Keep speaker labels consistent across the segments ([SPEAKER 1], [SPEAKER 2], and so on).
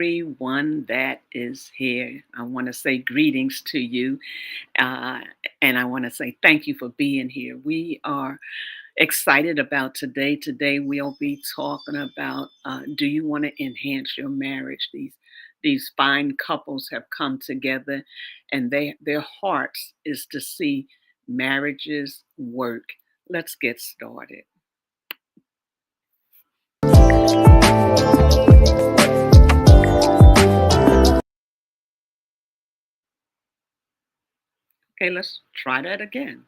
[SPEAKER 1] Everyone that is here. I want to say greetings to you, uh, and I want to say thank you for being here. We are excited about today. Today we'll be talking about do you want to enhance your marriage? These fine couples have come together, and their hearts is to see marriages work. Let's get started. Okay, let's try that again.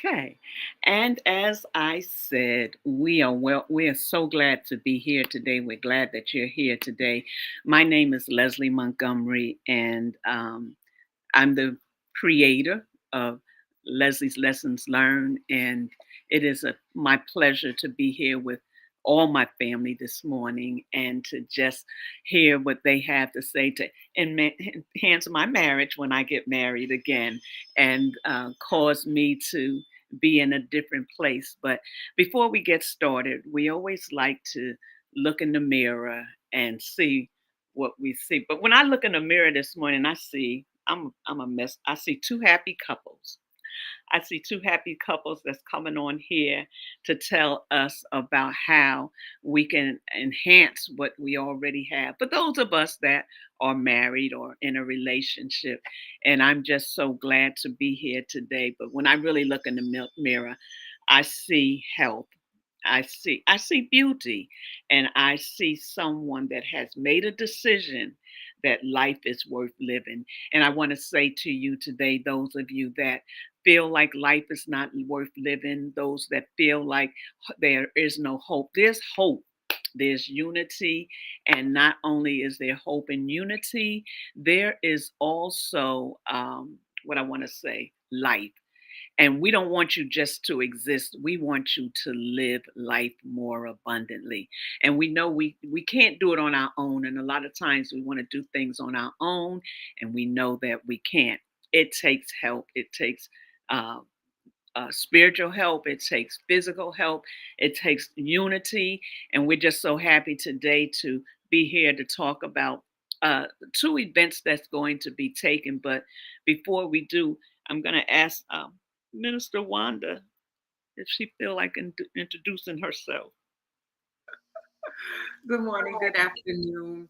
[SPEAKER 1] Okay. And as I said, we are so glad to be here today. We're glad that you're here today. My name is Leslie Montgomery, and I'm the creator of Leslie's Lessons Learned, and it is my pleasure to be here with all my family this morning and to just hear what they have to say to enhance my marriage when I get married again and cause me to be in a different place. But before we get started, we always like to look in the mirror and see what we see. But when I look in the mirror this morning, I'm a mess. I see two happy couples. I see two happy couples that's coming on here to tell us about how we can enhance what we already have. But those of us that are married or in a relationship, and I'm just so glad to be here today. But when I really look in the mirror, I see health. I see beauty, and I see someone that has made a decision that life is worth living. And I want to say to you today, those of you that feel like life is not worth living, those that feel like there is no hope, there's hope. There's unity, and not only is there hope and unity, there is also what I want to say, life. And we don't want you just to exist. We want you to live life more abundantly. And we know we can't do it on our own. And a lot of times we want to do things on our own, and we know that we can't. It takes help. It takes uh, spiritual help. It takes physical help. It takes unity. And we're just so happy today to be here to talk about two events that's going to be taken. But before we do, I'm going to ask Minister Wanda if she feel like introducing herself.
[SPEAKER 2] Good morning, good afternoon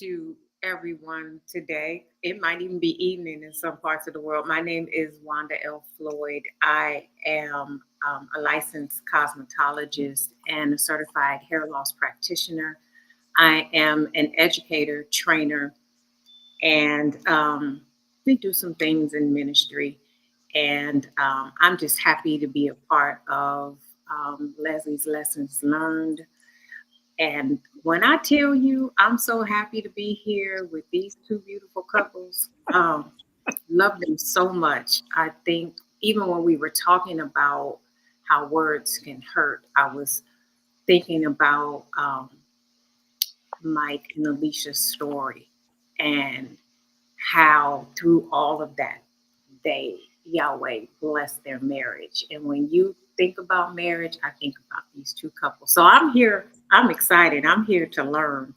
[SPEAKER 2] to everyone today. It might even be evening in some parts of the world. My name is Wanda L. Floyd. I am a licensed cosmetologist and a certified hair loss practitioner. I am an educator, trainer, and we do some things in ministry. And I'm just happy to be a part of Leslie's Lessons Learned. And when I tell you, I'm so happy to be here with these two beautiful couples. Love them so much. I think even when we were talking about how words can hurt, I was thinking about Mike and Alicia's story and how through all of that, Yahweh blessed their marriage. And when you think about marriage, I think about these two couples. So I'm here, I'm excited. I'm here to learn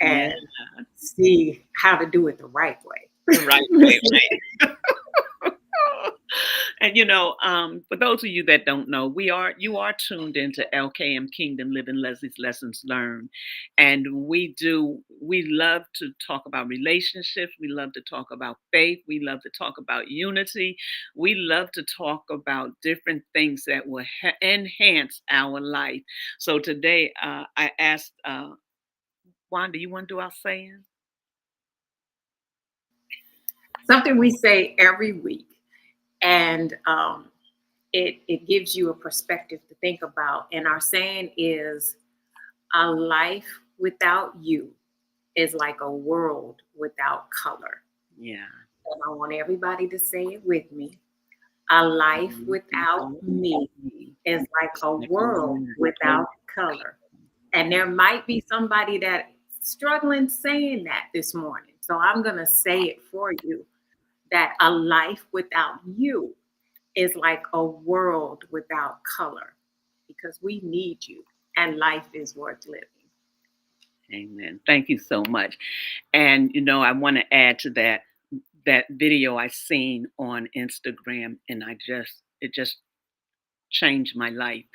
[SPEAKER 1] Yeah,
[SPEAKER 2] and see how to do it the right
[SPEAKER 1] the right
[SPEAKER 2] way.
[SPEAKER 1] way, right? And for those of you that don't know, you are tuned into LKM Kingdom Living Leslie's Lessons Learned. And we love to talk about relationships, we love to talk about faith, we love to talk about unity, we love to talk about different things that will enhance our life. So today I asked Wanda, you want to do our saying?
[SPEAKER 2] Something we say every week. And it gives you a perspective to think about. And our saying is a life without you is like a world without color.
[SPEAKER 1] Yeah.
[SPEAKER 2] And I want everybody to say it with me. A life without me is like a
[SPEAKER 1] Like a
[SPEAKER 2] world
[SPEAKER 1] woman.
[SPEAKER 2] without color. And there might be somebody that's struggling saying that this morning. So I'm going to say it for you, that a life without you is like a world without color, because we need you and life is worth living.
[SPEAKER 1] Amen. Thank you so much. And I want to add to that video I seen on Instagram, and it just changed my life.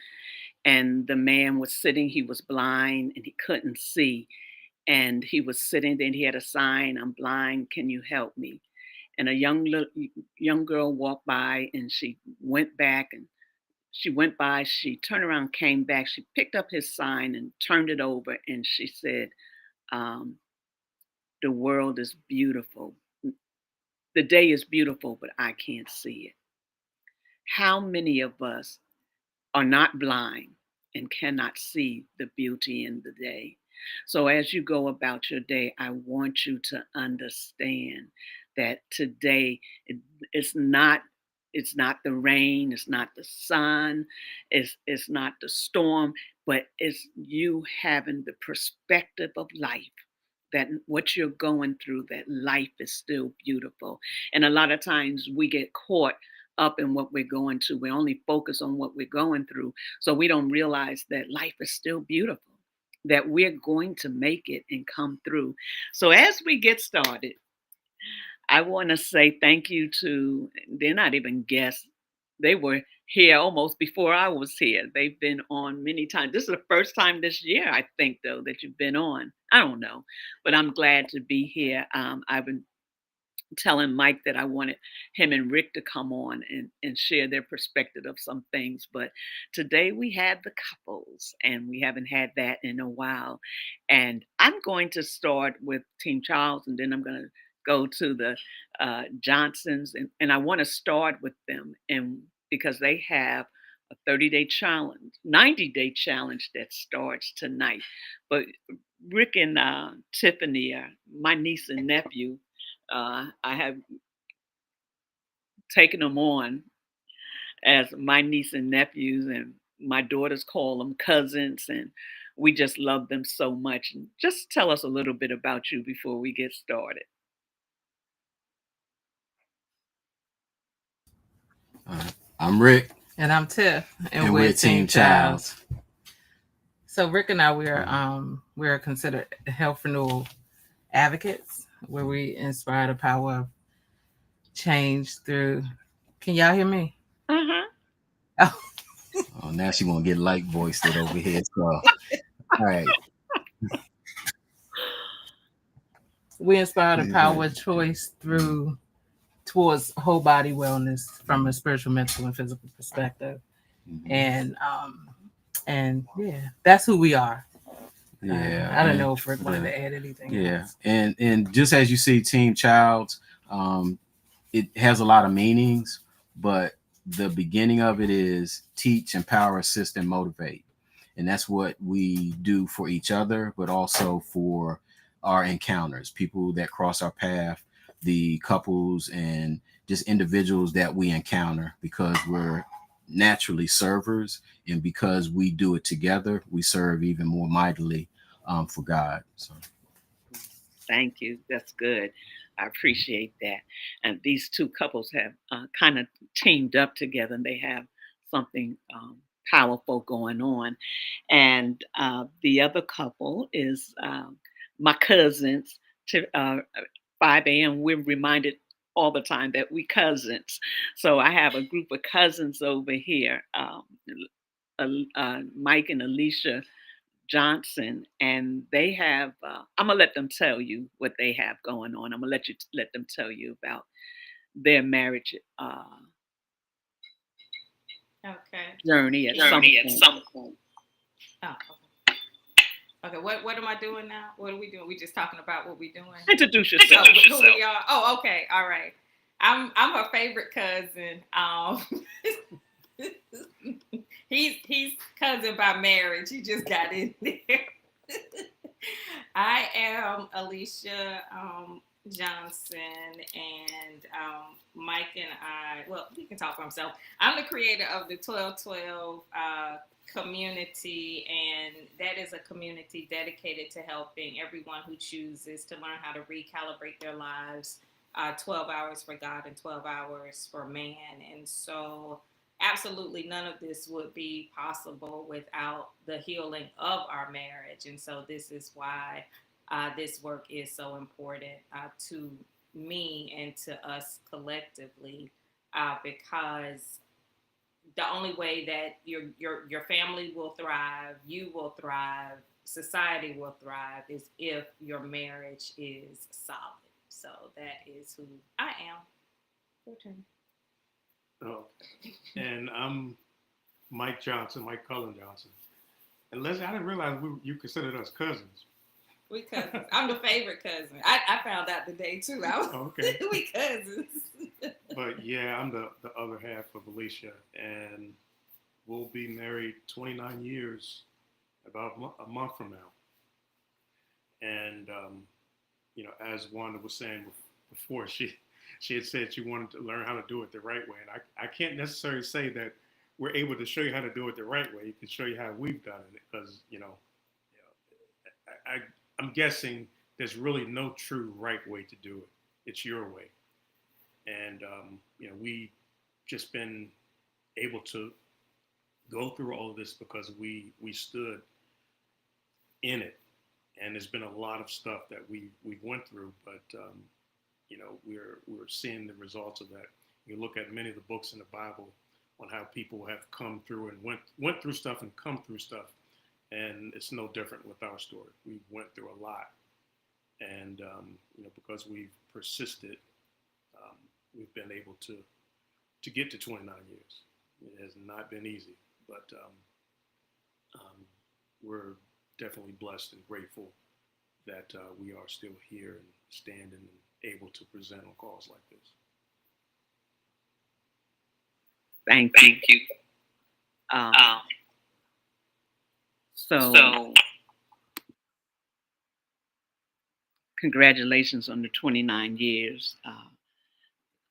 [SPEAKER 1] And the man was sitting, he was blind and he couldn't see. And he was sitting there and he had a sign, "I'm blind, can you help me?" And a young girl walked by and she went back and she went by, she turned around, came back, she picked up his sign and turned it over and she said, um, "The world is beautiful. The day is beautiful, but I can't see it." How many of us are not blind and cannot see the beauty in the day? So as you go about your day, I want you to understand that today it's not the rain, it's not the sun, it's not the storm, but it's you having the perspective of life, that what you're going through, that life is still beautiful. And a lot of times we get caught up in what we're going to. We only focus on what we're going through. So we don't realize that life is still beautiful, that we're going to make it and come through. So as we get started, I want to say thank you to, they're not even guests. They were here almost before I was here. They've been on many times. This is the first time this year, I think, though, that you've been on. I don't know, but I'm glad to be here. I've been telling Mike that I wanted him and Rick to come on and share their perspective of some things. But today we had the couples, and we haven't had that in a while. And I'm going to start with Team Charles, and then I'm going to go to the Johnsons. And I want to start with them, and because they have a 30-day challenge, 90-day challenge that starts tonight. But Rick and Tiffany are my niece and nephew. I have taken them on as my niece and nephews, and my daughters call them cousins, and we just love them so much. And just tell us a little bit about you before we get started.
[SPEAKER 3] I'm Rick,
[SPEAKER 4] And I'm Tiff, and
[SPEAKER 3] and
[SPEAKER 4] we're
[SPEAKER 3] we're
[SPEAKER 4] Team
[SPEAKER 3] Team
[SPEAKER 4] Childs.
[SPEAKER 3] Childs.
[SPEAKER 4] So Rick and I, we're
[SPEAKER 3] Mhm.
[SPEAKER 4] we're considered health renewal advocates, where we inspire the power of change through. Can y'all hear me?
[SPEAKER 1] Uh-huh.
[SPEAKER 4] Oh,
[SPEAKER 3] Oh, now she won't get light voiced it over here. So, all right.
[SPEAKER 4] we inspire the power
[SPEAKER 3] Mhm.
[SPEAKER 4] of choice through towards whole body wellness from a spiritual, mental, and physical perspective.
[SPEAKER 3] Mhm.
[SPEAKER 4] And yeah, that's who we are.
[SPEAKER 3] Yeah,
[SPEAKER 4] I don't
[SPEAKER 3] and
[SPEAKER 4] know if Rick wanted
[SPEAKER 3] the
[SPEAKER 4] to add anything
[SPEAKER 3] yeah,
[SPEAKER 4] else.
[SPEAKER 3] and just as you see, Team Childs, it has a lot of meanings, but the beginning of it is teach, empower, assist, and motivate, and that's what we do for each other, but also for our encounters, people that cross our path, the couples and just individuals that we encounter, because we're naturally servers, and because we do it together, we serve even more mightily for God. So.
[SPEAKER 1] Thank you. That's good. I appreciate that. And these two couples have kind of teamed up together, and they have something powerful going on. And the other couple is my cousins. To 5 a.m., we're reminded all the time that we cousins. So I have a group of cousins over here, Mike and Alicia Johnson, and they have. I'm gonna let them tell you what they have going on. I'm gonna let them tell you about their marriage
[SPEAKER 4] Okay.
[SPEAKER 1] journey at some
[SPEAKER 4] Journey at
[SPEAKER 1] point.
[SPEAKER 4] some point. Oh, okay. Okay. What am I doing now? What are we doing? We just talking about what we doing.
[SPEAKER 1] Introduce
[SPEAKER 4] Oh,
[SPEAKER 1] yourself.
[SPEAKER 4] who we are? Oh, okay. All right. I'm her favorite cousin. He's cousin by marriage. He just got in there. I am Alicia Johnson, and Mike and I. Well, he can talk for himself. I'm the creator of the 1212
[SPEAKER 5] community, and that is a community dedicated to helping everyone who chooses to learn how to recalibrate their lives. 12 hours for God and 12 hours for man. And so, absolutely none of this would be possible without the healing of our marriage. And so, this is why this work is so important to me and to us collectively, because the only way that your family will thrive, you will thrive, society will thrive is if your marriage is solid. So that is who I am. Your turn.
[SPEAKER 6] Oh, and I'm Mike Johnson, Mike Cullen Johnson. And Leslie, I didn't realize you considered us cousins.
[SPEAKER 5] We cousins. I'm the favorite cousin. I found out today too.
[SPEAKER 6] Okay.
[SPEAKER 5] We cousins.
[SPEAKER 6] But yeah, I'm the other half of Alicia, and we'll be married 29 years about a month from now. And as Wanda was saying before, she had said she wanted to learn how to do it the right way, and I can't necessarily say that we're able to show you how to do it the right way. You can show you how we've done it, because I'm guessing there's really no true right way to do it. It's your way, and we just been able to go through all of this because we stood in it, and there's been a lot of stuff that we went through, but we're seeing the results of that. You look at many of the books in the Bible on how people have come through and went through stuff and come through stuff, and it's no different with our story. We went through a lot, and because we've persisted, we've been able to get to 29 years. It has not been easy, but we're definitely blessed and grateful that we are still here and standing and able to present on calls like this.
[SPEAKER 1] Thank you. So, congratulations on the 29 years.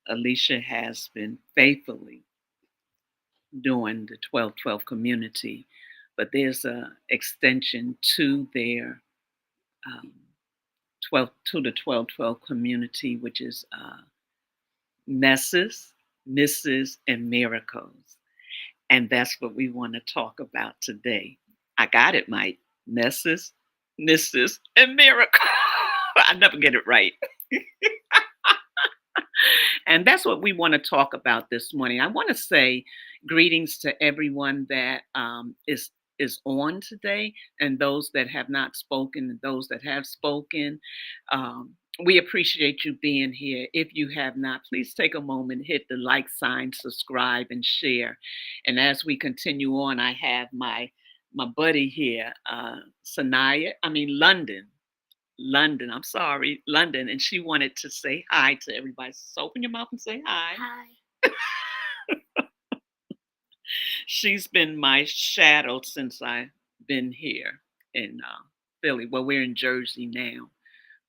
[SPEAKER 1] Alicia has been faithfully doing the 1212 community, but there's a extension to their 12 to the 1212 community, which is messes, misses, and miracles. And that's what we want to talk about today. I got it, Mike. Messes, misses, and miracles. I never get it right. And that's what we want to talk about this morning. I want to say greetings to everyone that is on today, and those that have not spoken, and those that have spoken. We appreciate you being here. If you have not, please take a moment, hit the like sign, subscribe, and share. And as we continue on, I have my buddy here, London, I'm sorry, London, and she wanted to say hi to everybody. So open your mouth and say hi.
[SPEAKER 7] Hi.
[SPEAKER 1] She's been my shadow since I've been here in Philly. Well, we're in Jersey now,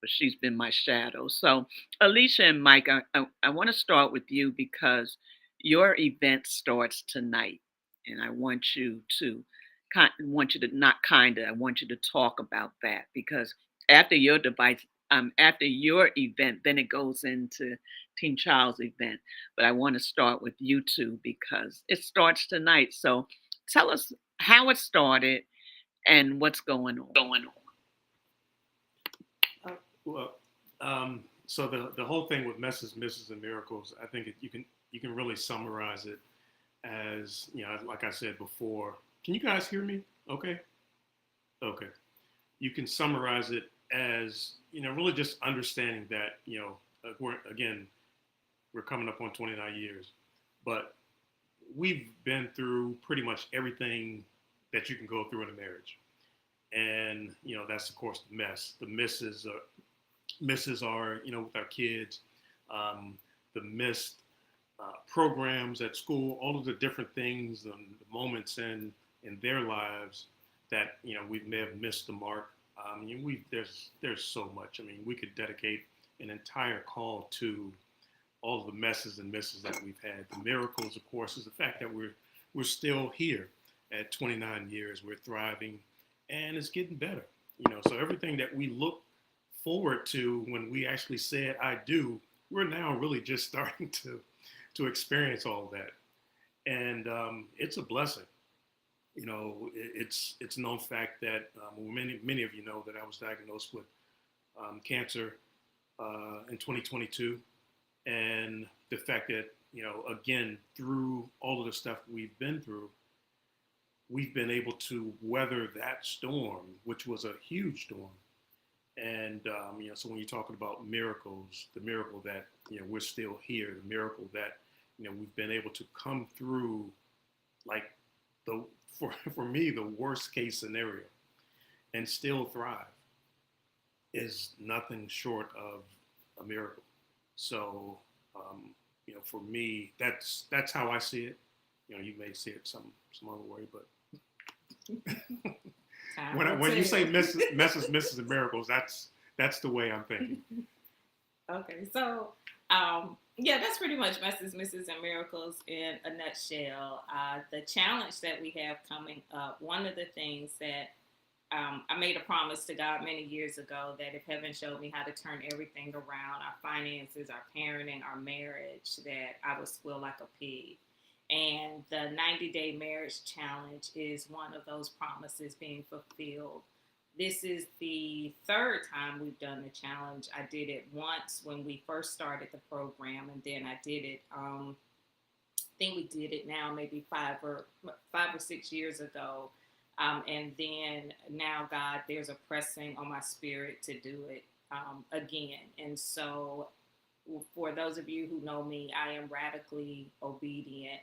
[SPEAKER 1] but she's been my shadow. So, Alicia and Mike, I want to start with you because your event starts tonight, and I want you to I want you to talk about that, because after your device, after your event, then it goes into Team Child's event. But I want to start with you two because it starts tonight. So tell us how it started and what's going on.
[SPEAKER 6] Well, so the whole thing with messes, misses, and miracles, I think you can really summarize it as, like I said before. Can you guys hear me? Okay. You can summarize it as, really just understanding that, we're coming up on 29 years, but we've been through pretty much everything that you can go through in a marriage. And, that's of course the mess. The misses are, with our kids, the missed programs at school, all of the different things and the moments in their lives that, we may have missed the mark. There's so much. We could dedicate an entire call to all of the messes and misses that we've had. The miracles, of course, is the fact that we're still here. at 29 years, we're thriving, and it's getting better. So everything that we look forward to when we actually said "I do," we're now really just starting to experience all that, and it's a blessing. It's known fact that many of you know that I was diagnosed with cancer in 2022, and the fact that again, through all of the stuff we've been through, we've been able to weather that storm, which was a huge storm. And so when you're talking about miracles, the miracle that we're still here, the miracle that we've been able to come through, like for me the worst case scenario, and still thrive, is nothing short of a miracle. So for me, that's how I see it. You may see it some other way, but when you say Mrs. and Miracles, that's the way I'm thinking.
[SPEAKER 5] Okay, so yeah, that's pretty much Mrs. and Miracles in a nutshell. The challenge that we have coming up, one of the things that I made a promise to God many years ago that if heaven showed me how to turn everything around, our finances, our parenting, our marriage, that I would squeal like a pig. And the 90-day marriage challenge is one of those promises being fulfilled. This is the third time we've done the challenge. I did it once when we first started the program, and then I did it, I think we did it now maybe 5 or 6 years ago. And then now, God, there's a pressing on my spirit to do it again. And so for those of you who know me, I am radically obedient.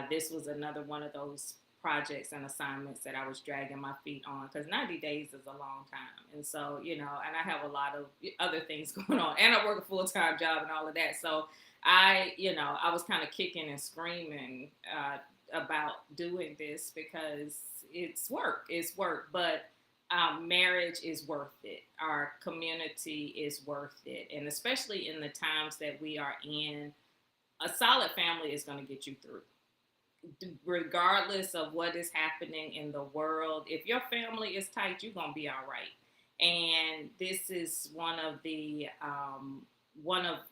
[SPEAKER 5] This was another one of those projects and assignments that I was dragging my feet on, because 90 days is a long time. And so, and I have a lot of other things going on, and I work a full-time job and all of that. So I was kind of kicking and screaming about doing this because it's work, but marriage is worth it. Our community is worth it. And especially in the times that we are in, a solid family is going to get you through. Regardless of what is happening in the world, if your family is tight, you're going to be all right. And this is one of the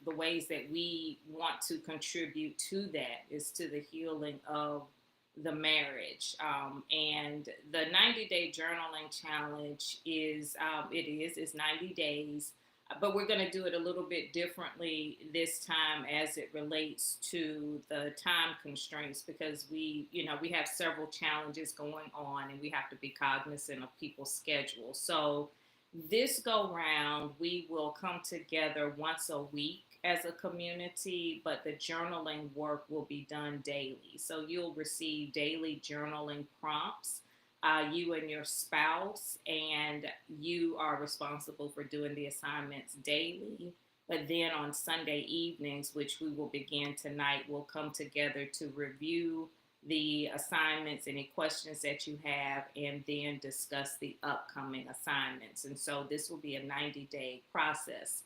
[SPEAKER 5] ways that we want to contribute to that, is to the healing of the marriage. And the 90-day journaling challenge is, it's 90 days, but we're going to do it a little bit differently this time as it relates to the time constraints, because we have several challenges going on and we have to be cognizant of people's schedules. So this go round, we will come together once a week as a community, but the journaling work will be done daily. So you'll receive daily journaling prompts, you and your spouse, and you are responsible for doing the assignments daily. But then on Sunday evenings, which we will begin tonight, we'll come together to review the assignments, any questions that you have, and then discuss the upcoming assignments. And so this will be a 90-day process.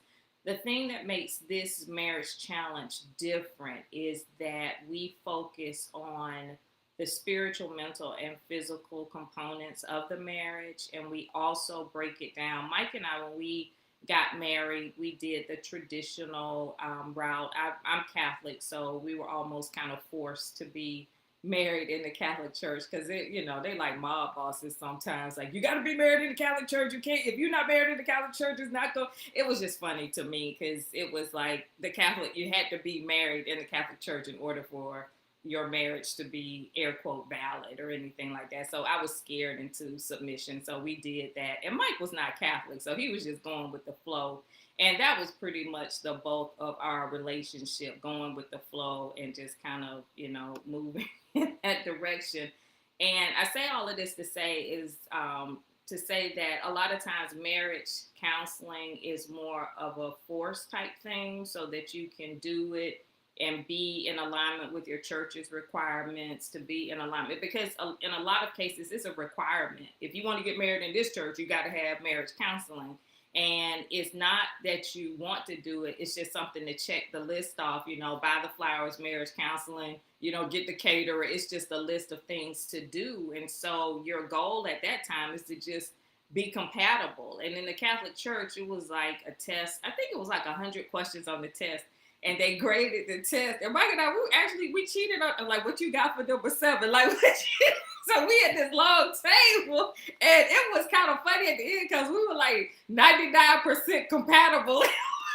[SPEAKER 5] The thing that makes this marriage challenge different is that we focus on the spiritual, mental, and physical components of the marriage, and we also break it down. Mike and I, when we got married, we did the traditional route. I'm Catholic, so we were almost kind of forced to be married in the Catholic Church, because they like mob bosses sometimes. Like, you got to be married in the Catholic Church. You can't, if you're not married in the Catholic Church, it's not go. It was just funny to me, because it was like the Catholic, you had to be married in the Catholic Church in order for your marriage to be air quote valid or anything like that. So I was scared into submission. So we did that. And Mike was not Catholic, so he was just going with the flow. And that was pretty much the bulk of our relationship, going with the flow and just kind of, moving in that direction. And I say all of this to say that a lot of times marriage counseling is more of a force type thing, so that you can do it and be in alignment with your church's requirements, to be in alignment. Because in a lot of cases, it's a requirement. If you want to get married in this church, you got to have marriage counseling. And it's not that you want to do it. It's just something to check the list off, buy the flowers, marriage counseling, get the caterer. It's just a list of things to do. And so your goal at that time is to just be compatible. And in the Catholic Church, it was like a test. I think it was like 100 questions on the test. And they graded the test. And Mike and I, we cheated on, like, what you got for number 7? Like, so we had this long table, and it was kind of funny at the end because we were like 99% compatible.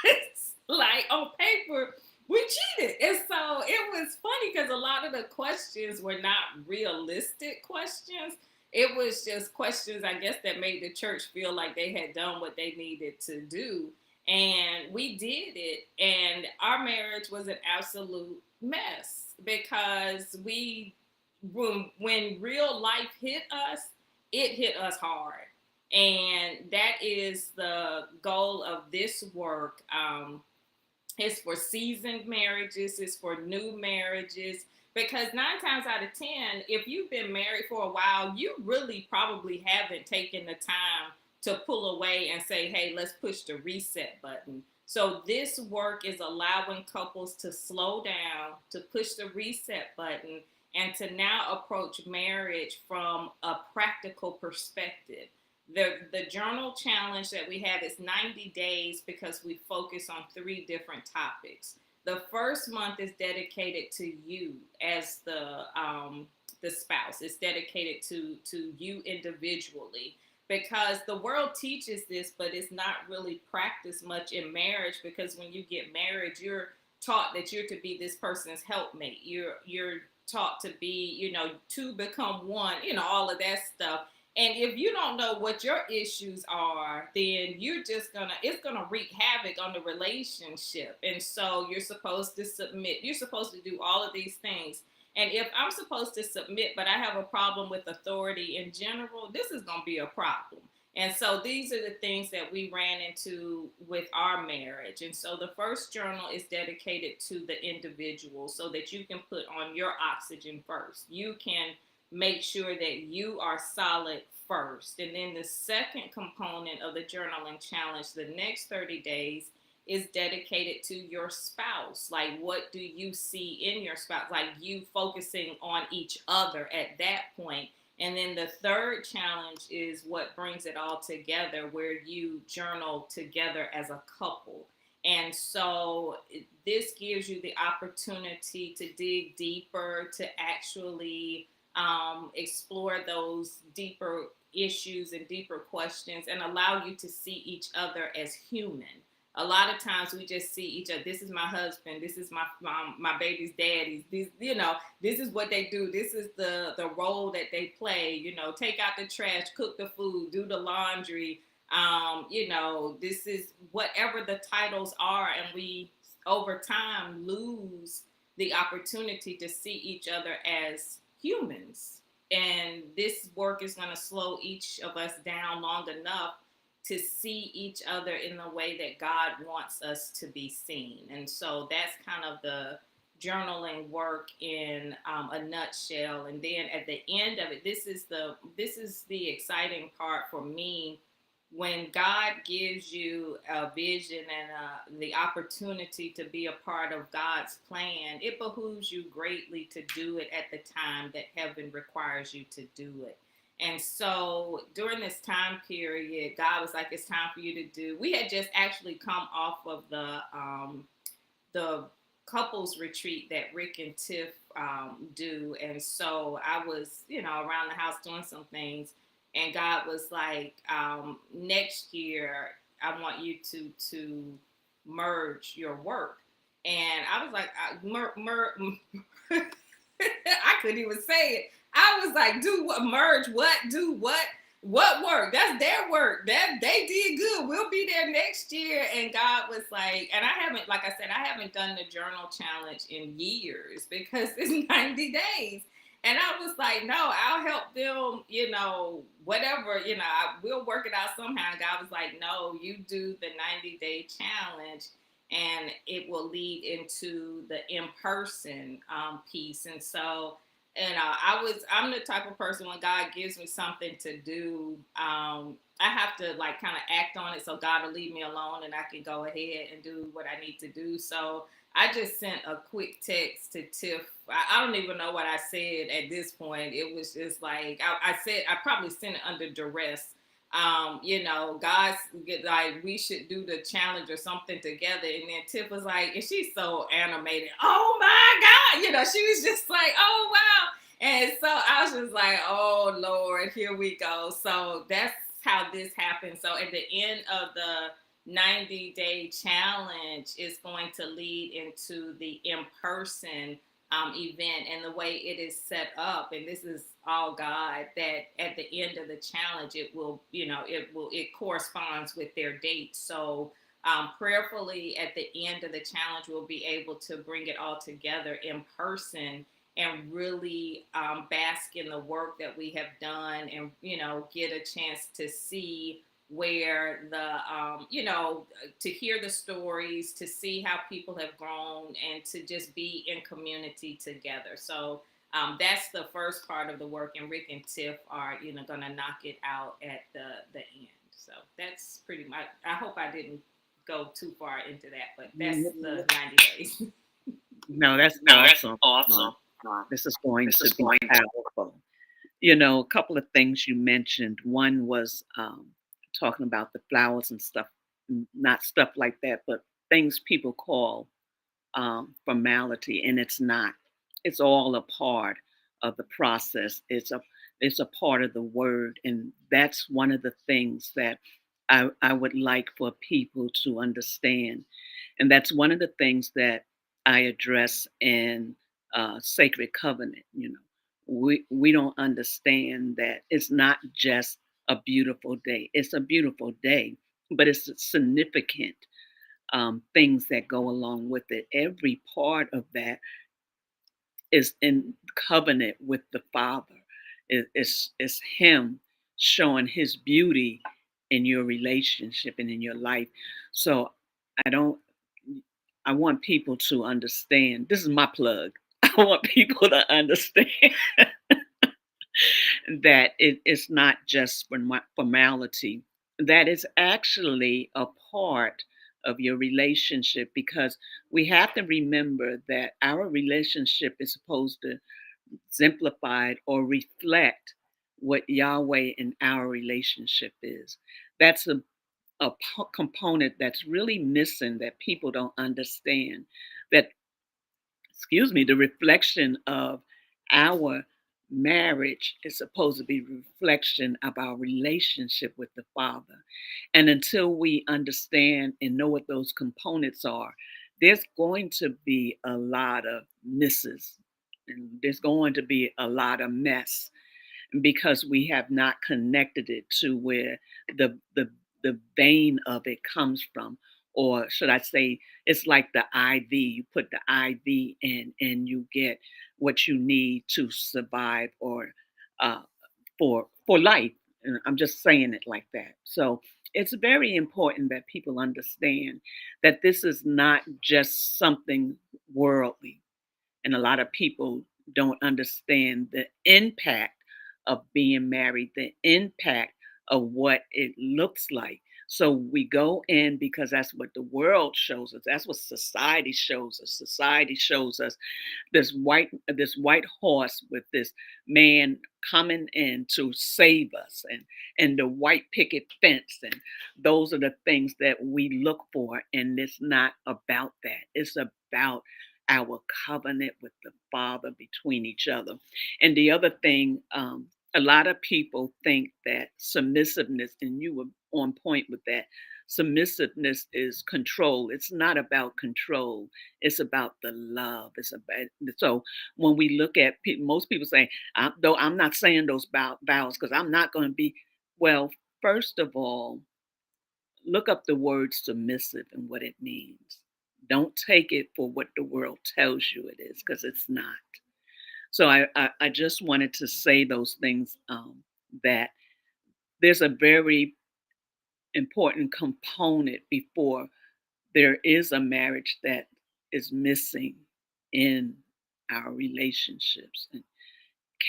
[SPEAKER 5] It's like on paper, we cheated. And so it was funny because a lot of the questions were not realistic questions. It was just questions, I guess, that made the church feel like they had done what they needed to do. And we did it. And our marriage was an absolute mess because when real life hit us, it hit us hard. And that is the goal of this work. It's for seasoned marriages, it's for new marriages, because 9 times out of 10, if you've been married for a while, you really probably haven't taken the time to pull away and say, hey, let's push the reset button. So this work is allowing couples to slow down, to push the reset button, and to now approach marriage from a practical perspective. The journal challenge that we have is 90 days because we focus on 3 different topics. The first month is dedicated to you as the spouse. It's dedicated to you individually, because the world teaches this, but it's not really practiced much in marriage, because when you get married, you're taught that you're to be this person's helpmate. You're taught to be, to become one, all of that stuff. And if you don't know what your issues are, then it's gonna wreak havoc on the relationship. And so you're supposed to submit. You're supposed to do all of these things. And if I'm supposed to submit, but I have a problem with authority in general, this is gonna be a problem. And so these are the things that we ran into with our marriage. And so the first journal is dedicated to the individual so that you can put on your oxygen first. You can make sure that you are solid first. And then the second component of the journaling challenge, the next 30 days, is dedicated to your spouse. Like, what do you see in your spouse? Like, you focusing on each other at that point. And then the third challenge is what brings it all together, where you journal together as a couple. And so this gives you the opportunity to dig deeper, to actually explore those deeper issues and deeper questions, and allow you to see each other as human. A lot of times we just see each other. This is my husband. This is my baby's daddy. This is what they do. This is the role that they play. Take out the trash, cook the food, do the laundry. This is whatever the titles are, and we over time lose the opportunity to see each other as humans. And this work is going to slow each of us down long enough to see each other in the way that God wants us to be seen. And so that's kind of the journaling work in a nutshell. And then at the end of it, this is the exciting part for me. When God gives you a vision and the opportunity to be a part of God's plan, it behooves you greatly to do it at the time that heaven requires you to do it. And so during this time period, God was like, it's time for you to do. We had just actually come off of the couples retreat that Rick and Tiff do. And so I was, around the house doing some things. And God was like, next year, I want you to merge your work. And I was like, I couldn't even say it. I was like, do what? Merge what? Do what? What work? That's their work. That they did good. We'll be there next year. And God was like, and I haven't done the journal challenge in years because it's 90 days. And I was like, no, I'll help them, whatever, we'll work it out somehow. And God was like, no, you do the 90-day challenge and it will lead into the in-person piece. And so And I'm the type of person when God gives me something to do, I have to like kind of act on it so God will leave me alone and I can go ahead and do what I need to do. So I just sent a quick text to Tiff. I don't even know what I said at this point. It was just like I said I probably sent it under duress. God's like we should do the challenge or something together. And then Tiff was like, and she's so animated. Oh my God, she was just like, oh wow. And so I was just like, oh Lord, here we go. So that's how this happened. So at the end of the 90-day challenge is going to lead into the in-person event, and the way it is set up, and this is all God, that at the end of the challenge it corresponds with their date. So prayerfully at the end of the challenge we'll be able to bring it all together in person and really bask in the work that we have done, and get a chance to see where to hear the stories, to see how people have grown, and to just be in community together. So that's the first part of the work, and Rick and Tiff are going to knock it out at the end. So that's pretty much. I hope I didn't go too far into that, but that's the 90 days.
[SPEAKER 1] No, that's
[SPEAKER 5] No, that's
[SPEAKER 1] awesome.
[SPEAKER 5] awesome.
[SPEAKER 1] This is going
[SPEAKER 5] This
[SPEAKER 1] to
[SPEAKER 5] is
[SPEAKER 1] be
[SPEAKER 5] going.
[SPEAKER 1] powerful. A couple of things you mentioned. One was talking about the flowers and stuff, not stuff like that, but things people call formality, and it's not. It's all a part of the process. It's a part of the word, and that's one of the things that I would like for people to understand, and that's one of the things that I address in Sacred Covenant. We don't understand that it's not just a beautiful day. It's a beautiful day, but it's significant things that go along with it. Every part of that is in covenant with the Father. It's Him showing His beauty in your relationship and in your life. So I don't. I want people to understand. This is my plug. I want people to understand that it's not just formality, that is actually a part of your relationship, because we have to remember that our relationship is supposed to exemplify or reflect what Yahweh and our relationship is. That's a component that's really missing, that people don't understand. That, excuse me, the reflection of our marriage is supposed to be a reflection of our relationship with the Father. And until we understand and know what those components are, there's going to be a lot of misses, and there's going to be a lot of mess, because we have not connected it to where the vein of it comes from. Or should I say, it's like the IV. You put the IV in and you get what you need to survive, or uh, for life. And I'm just saying it like that. So it's very important that people understand that this is not just something worldly, and a lot of people don't understand the impact of being married, the impact of what it looks like. So we go in because that's what the world shows us. That's what society shows us. Society shows us this white horse with this man coming in to save us, and the white picket fence, and those are the things that we look for, and it's not about that. It's about our covenant with the Father between each other. And the other thing, a lot of people think that submissiveness, and you were on point with that, submissiveness is control. It's not about control. It's about the love. It's about, so when we look at people, most people say, though I'm not saying those vows because I'm not going to be, well, first of all, look up the word submissive and what it means. Don't take it for what the world tells you it is, because it's not. So I just wanted to say those things, that there's a very important component before there is a marriage that is missing in our relationships.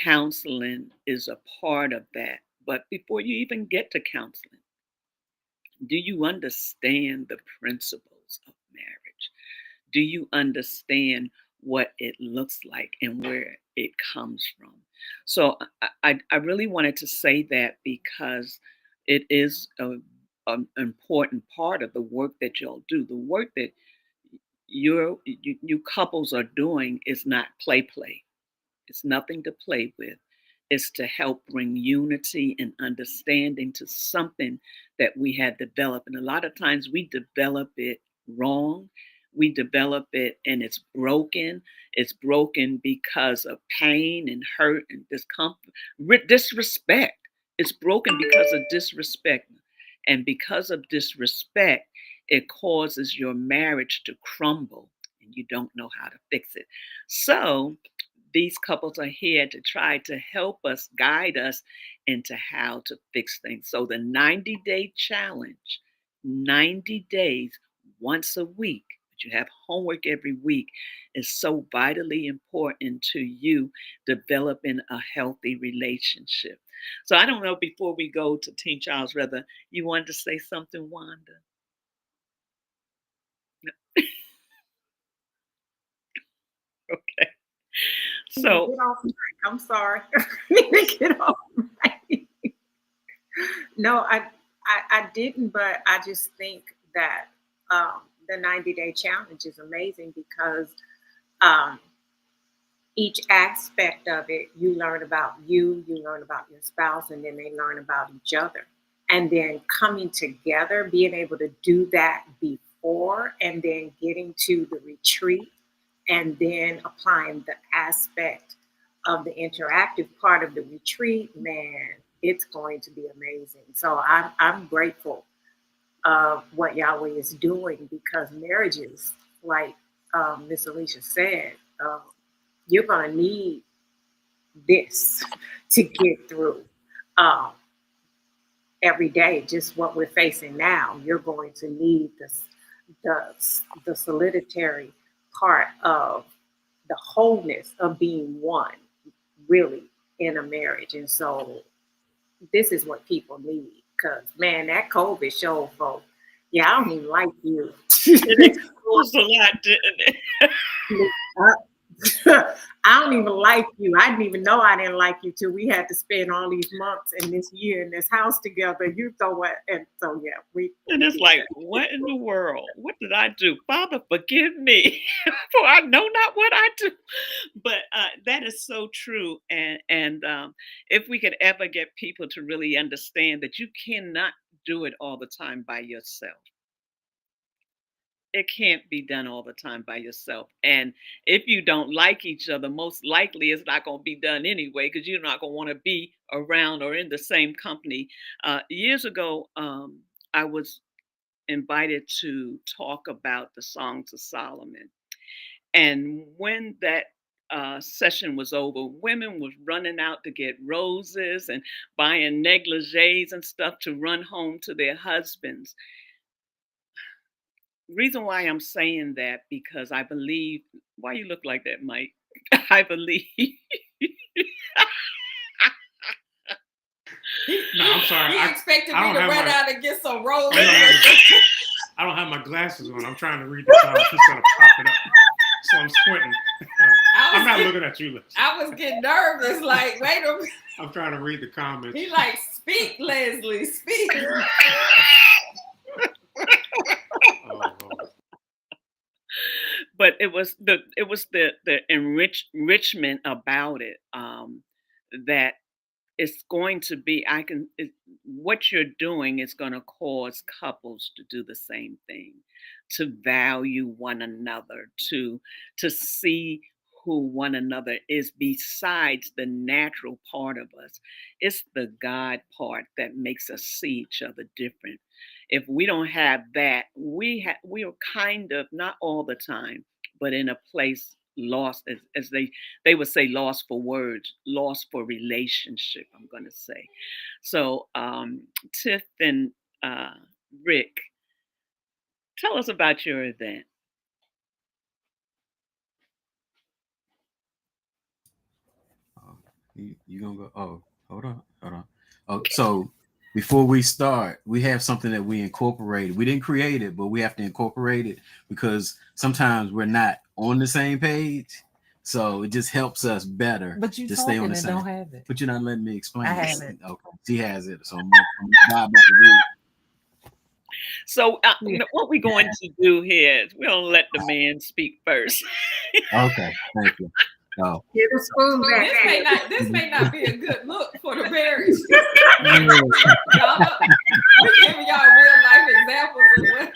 [SPEAKER 1] Counseling is a part of that. But before you even get to counseling, do you understand the principles of marriage? Do you understand what it looks like and where it comes from? So I really wanted to say that because it is an important part of the work that y'all do. The work that you couples are doing is not play. It's nothing to play with. It's to help bring unity and understanding to something that we had developed. And a lot of times we develop it wrong. We develop it and it's broken. It's broken because of pain and hurt and discomfort, disrespect. It's broken because of disrespect. And because of disrespect, it causes your marriage to crumble and you don't know how to fix it. So, these couples are here to try to help us, guide us into how to fix things. So the 90-day challenge, 90 days, once a week, but you have homework every week, is so vitally important to you developing a healthy relationship. So I don't know, before we go to Teen Charles, whether you wanted to say something, Wanda? No. Okay. So
[SPEAKER 2] Get off mic. I'm sorry. Get off mic. No, I didn't, but I just think that the 90-day challenge is amazing because um, each aspect of it, you learn about you learn about your spouse, and then they learn about each other. And then coming together, being able to do that before, and then getting to the retreat, and then applying the aspect of the interactive part of the retreat, man, it's going to be amazing. So I'm grateful of what Yahweh is doing, because marriages, like Miss Alicia said, you're going to need this to get through um, every day. Just what we're facing now, you're going to need this, the the solitary part of the wholeness of being one, really, in a marriage. And so this is what people need. Because man, that COVID showed folks, yeah, I don't even like you.
[SPEAKER 1] it exposed a lot, didn't it?
[SPEAKER 2] I don't even like you. I didn't even know I didn't like you till we had to spend all these months and this year in this house together. You know what? And so yeah,
[SPEAKER 1] And
[SPEAKER 2] we
[SPEAKER 1] it's
[SPEAKER 2] did
[SPEAKER 1] like,
[SPEAKER 2] that.
[SPEAKER 1] what in the world? What did I do? Father, forgive me, for I know not what I do. But that is so true. And if we could ever get people to really understand that you cannot do it all the time by yourself. It can't be done all the time by yourself. And if you don't like each other, most likely it's not going to be done anyway because you're not going to want to be around or in the same company. Years ago, I was invited to talk about the Songs of Solomon. And when that session was over, women was running out to get roses and buying negligees and stuff to run home to their husbands. Reason why I'm saying that because I believe why you look like that, Mike. I believe
[SPEAKER 6] No, I'm sorry.
[SPEAKER 5] He expected
[SPEAKER 6] I
[SPEAKER 5] me
[SPEAKER 6] don't
[SPEAKER 5] to
[SPEAKER 6] have
[SPEAKER 5] run
[SPEAKER 6] my
[SPEAKER 5] out and get some roses.
[SPEAKER 6] I don't have my glasses on. I'm trying to read the comments. He's gonna pop it up, so I'm squinting. I'm not looking at you, Liz.
[SPEAKER 5] I was getting nervous. Like, wait a minute.
[SPEAKER 6] I'm trying to read the comments.
[SPEAKER 5] He like, speak, Leslie, speak.
[SPEAKER 6] Oh, Lord.
[SPEAKER 1] but it was the enrichment about it that it's going to be what you're doing is going to cause couples to do the same thing, to value one another, to see who one another is besides the natural part of us. It's the God part that makes us see each other different. If we don't have that, we are kind of, not all the time, but in a place lost, as they would say, lost for words, lost for relationship, I'm going to say. So, Tiff and uh, Rick, tell us about your event.
[SPEAKER 3] You gonna go? Oh, hold on. Oh, so before we start, we have something that we incorporated. We didn't create it, but we have to incorporate it because sometimes we're not on the same page. So it just helps us better
[SPEAKER 4] But you
[SPEAKER 3] to stay on
[SPEAKER 4] talking
[SPEAKER 3] the
[SPEAKER 4] and
[SPEAKER 3] same.
[SPEAKER 4] don't have it.
[SPEAKER 3] But you're not letting me
[SPEAKER 4] I
[SPEAKER 3] explain
[SPEAKER 4] have
[SPEAKER 3] it.
[SPEAKER 4] it.
[SPEAKER 3] Okay, she has it. So I'm gonna buy the
[SPEAKER 1] So,
[SPEAKER 4] Yeah.
[SPEAKER 1] what we're going to do here is we're going to let the man speak first.
[SPEAKER 3] Okay, thank you. Oh,
[SPEAKER 2] Get the spoon
[SPEAKER 5] But
[SPEAKER 2] back.
[SPEAKER 5] this may not be a good look for the marriage.
[SPEAKER 3] yeah.
[SPEAKER 5] Y'all, we giving y'all real life examples of what.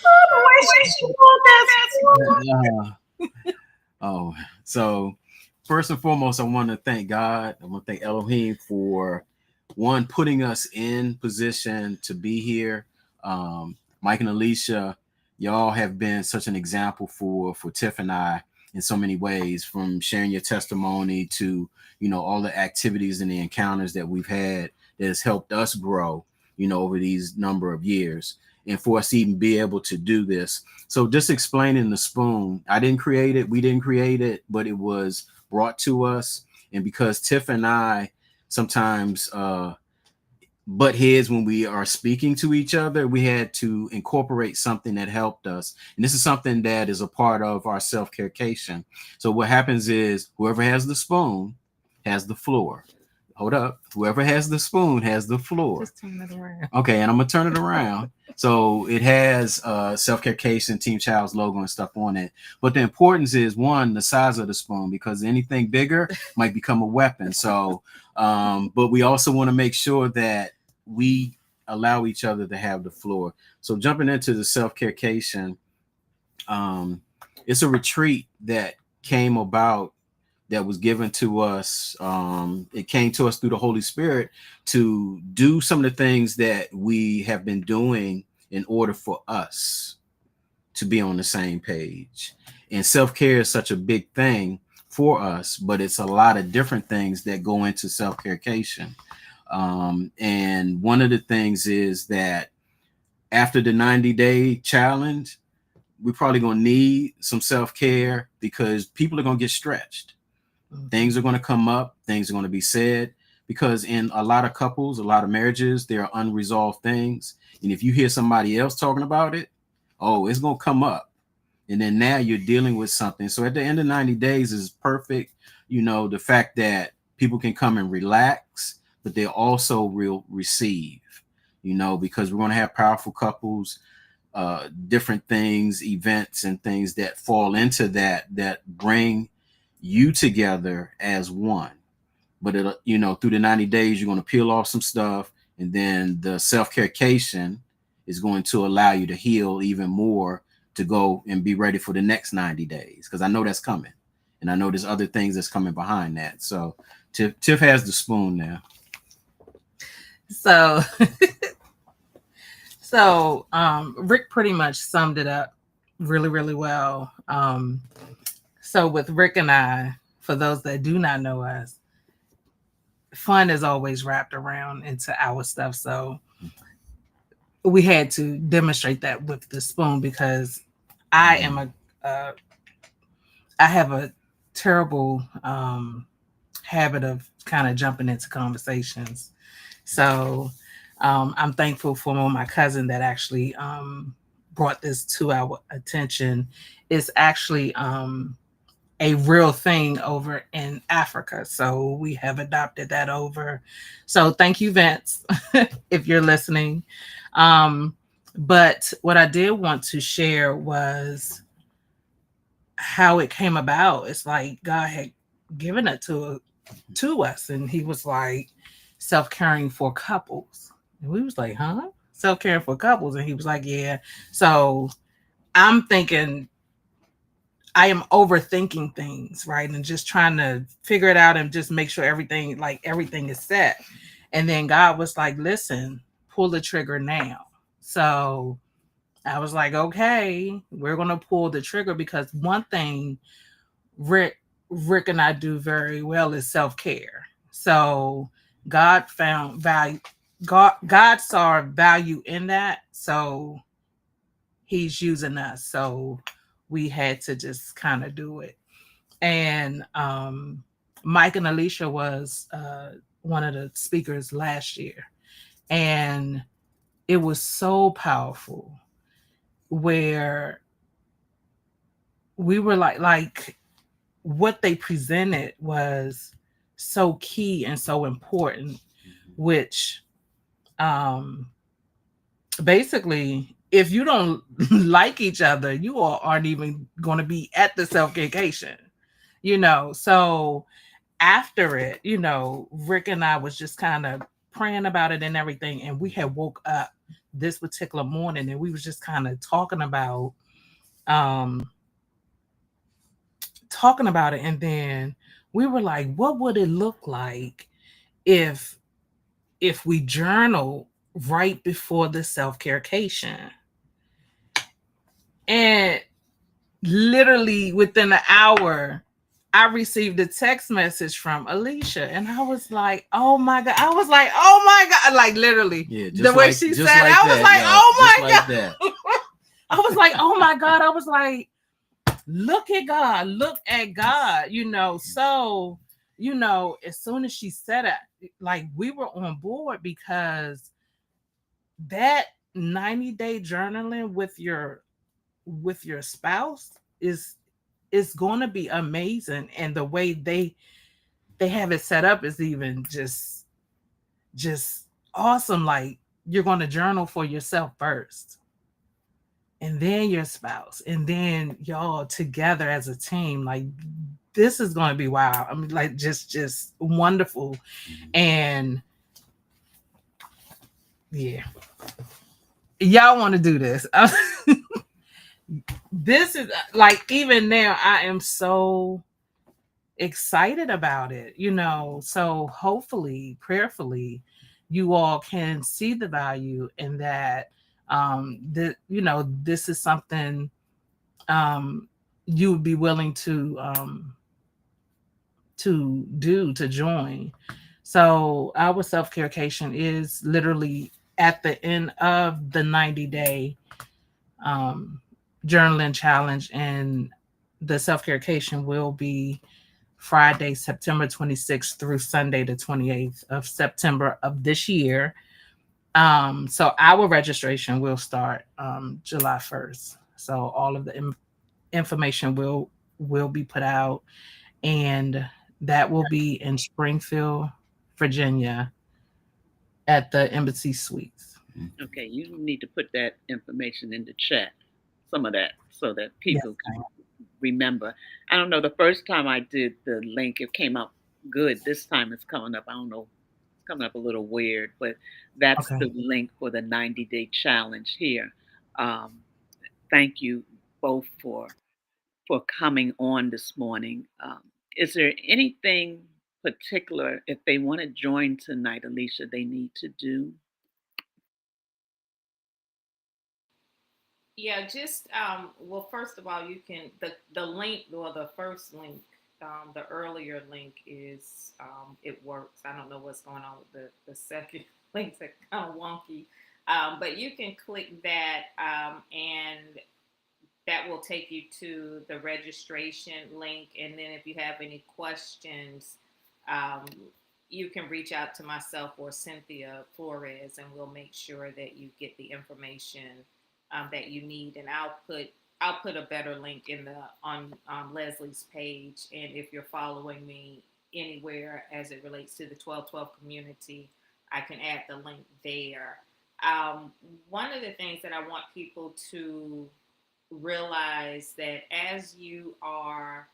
[SPEAKER 1] The way she pulled that.
[SPEAKER 3] Oh, so first and foremost, I want to thank God. I want to thank Elohim for one putting us in position to be here. Mike and Alicia, y'all have been such an example for Tiff and I in so many ways, from sharing your testimony to all the activities and the encounters that we've had that has helped us grow over these number of years, and for us to even be able to do this. So just explaining the spoon, I didn't create it, we didn't create it, but it was brought to us. And because Tiff and I sometimes butt heads when we are speaking to each other, we had to incorporate something that helped us. And this is something that is a part of our self-carecation. So what happens is whoever has the spoon has the floor. Hold up. Whoever has the spoon has the floor.
[SPEAKER 4] Just turn it around.
[SPEAKER 3] Okay, and I'm gonna turn it around. So it has self-carecation, Team Child's logo and stuff on it. But the importance is, one, the size of the spoon, because anything bigger might become a weapon. So, but we also want to make sure that we allow each other to have the floor. So jumping into the self-carecation, it's a retreat that came about, that was given to us. It came to us through the Holy Spirit to do some of the things that we have been doing in order for us to be on the same page. And self-care is such a big thing for us, but it's a lot of different things that go into self-carecation. And one of the things is that after the 90-day challenge, we're probably going to need some self-care because people are going to get stretched. Things are going to come up, things are going to be said, because in a lot of couples, a lot of marriages, there are unresolved things. And if you hear somebody else talking about it, oh, it's going to come up. And then now you're dealing with something. So at the end of 90 days is perfect. The fact that people can come and relax, but they also will receive, because we're going to have powerful couples, different things, events and things that fall into that bring you together as one. But through the 90 days, you're going to peel off some stuff, and then the self-carecation is going to allow you to heal even more, to go and be ready for the next 90 days. Because I know that's coming, and I know there's other things that's coming behind that. So Tiff has the spoon now.
[SPEAKER 4] So Rick pretty much summed it up really, really well. So with Rick and I, for those that do not know us, fun is always wrapped around into our stuff. So we had to demonstrate that with the spoon, because I have a terrible habit of kind of jumping into conversations. So I'm thankful for my cousin that actually brought this to our attention. It's actually a real thing over in Africa. So we have adopted that over. So thank you, Vince, if you're listening. But what I did want to share was how it came about. It's like God had given it to us, and he was like, self-caring for couples. And we was like, huh? Self-caring for couples. And he was like, yeah. So I'm thinking, I am overthinking things, right? And just trying to figure it out and just make sure everything is set. And then God was like, listen, pull the trigger now. So I was like, okay, we're going to pull the trigger, because one thing Rick and I do very well is self-care. So God found value. God saw value in that. So he's using us. So we had to just kind of do it. And Mike and Alicia was one of the speakers last year, and it was so powerful where we were like what they presented was so key and so important, which um basically if you don't like each other, you all aren't even going to be at the self vacation, so after it, Rick and I was just kind of praying about it and everything, and we had woke up this particular morning and we was just kind of um talking about it, and then we were like, what would it look like if we journal right before the self-care-cation? And literally within an hour, I received a text message from Alicia, and I was like, "Oh my god!" I was like, "Oh my god!" Like literally,
[SPEAKER 3] Yeah,
[SPEAKER 4] the way she said, it, I was like,
[SPEAKER 3] y'all.
[SPEAKER 4] "Oh
[SPEAKER 3] Just
[SPEAKER 4] my
[SPEAKER 3] like
[SPEAKER 4] god!"
[SPEAKER 3] that.
[SPEAKER 4] I was like, "Oh my god!" I was like, "Look at God! Look at God!" So as soon as she said it, like we were on board because that 90-day journaling with your spouse is going to be amazing, and the way they have it set up is even just awesome. Like you're going to journal for yourself first, and then your spouse, and then y'all together as a team. Like this is going to be wow. I mean, like just wonderful. And yeah, y'all want to do this. This is like, even now I am so excited about it, so hopefully, prayerfully, you all can see the value in that. This is something you would be willing to join. So our self-care-cation is literally at the end of the 90-day um journaling challenge, and the self-care-cation will be Friday, September 26th through Sunday, the 28th of September of this year. So our registration will start July 1st. So all of the information will be put out, and that will be in Springfield, Virginia, at the Embassy Suites.
[SPEAKER 1] Okay, you need to put that information in the chat, some of that, so that
[SPEAKER 4] Yes,
[SPEAKER 1] people can remember. I don't know. The first time I did the link, it came up good. This time it's coming up. I don't know. It's coming up a little weird, but that's
[SPEAKER 4] okay.
[SPEAKER 1] the link for the 90-day challenge here. Um, thank you both for coming on this morning. Is there anything particular if they want to join tonight, Alicia, they need to do?
[SPEAKER 5] Yeah, just well, first of all, you can the link, or the first link, the earlier link is it works. I don't know what's going on with the second links are kind of wonky, but you can click that, and that will take you to the registration link. And then if you have any questions, um, you can reach out to myself or Cynthia Flores, and we'll make sure that you get the information that you need. And I'll put a better link in the on Leslie's page. And if you're following me anywhere as it relates to the 1212 community, I can add the link there. One of the things that I want people to realize, that as you are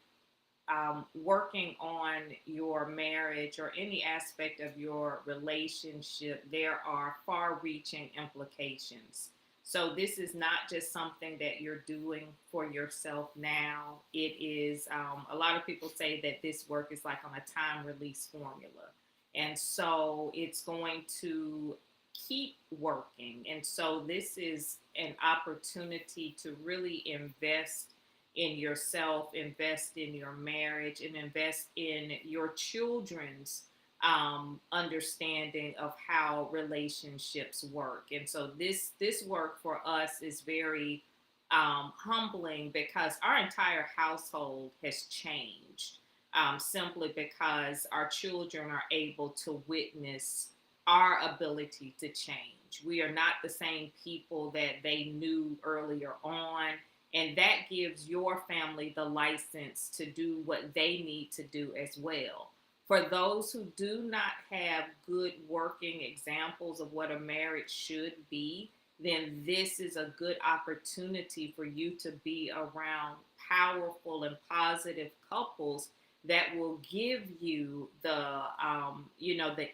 [SPEAKER 5] working on your marriage or any aspect of your relationship, there are far reaching implications. So, this is not just something that you're doing for yourself now. It is, a lot of people say that this work is like on a time release formula. And so, it's going to keep working. And so, this is an opportunity to really invest in yourself, invest in your marriage, and invest in your children's understanding of how relationships work. And so this work for us is very humbling, because our entire household has changed. simply because our children are able to witness our ability to change. We are not the same people that they knew earlier on. And that gives your family the license to do what they need to do as well. For those who do not have good working examples of what a marriage should be, then this is a good opportunity for you to be around powerful and positive couples that will give you the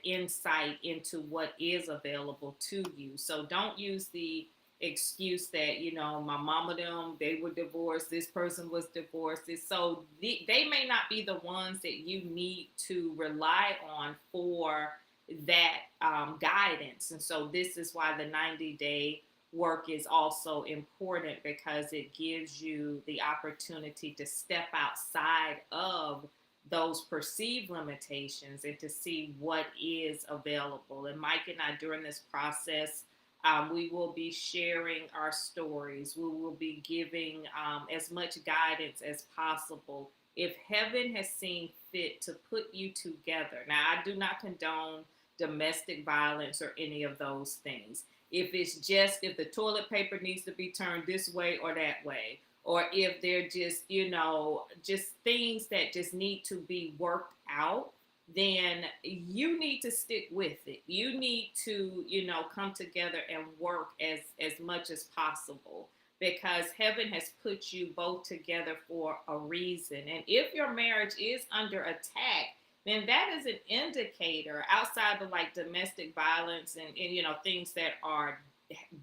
[SPEAKER 5] insight into what is available to you. So don't use the excuse that my mama them, they were divorced, this person was divorced. So they may not be the ones that you need to rely on for that guidance. And so this is why the 90-day work is also important, because it gives you the opportunity to step outside of those perceived limitations and to see what is available. And Mike and I, during this process, we will be sharing our stories. We will be giving as much guidance as possible. If heaven has seen fit to put you together, now I do not condone domestic violence or any of those things. If the toilet paper needs to be turned this way or that way, or if they're just things that just need to be worked out, then you need to stick with it. You need to, come together and work as much as possible, because heaven has put you both together for a reason. And if your marriage is under attack, then that is an indicator, outside of like domestic violence and things that are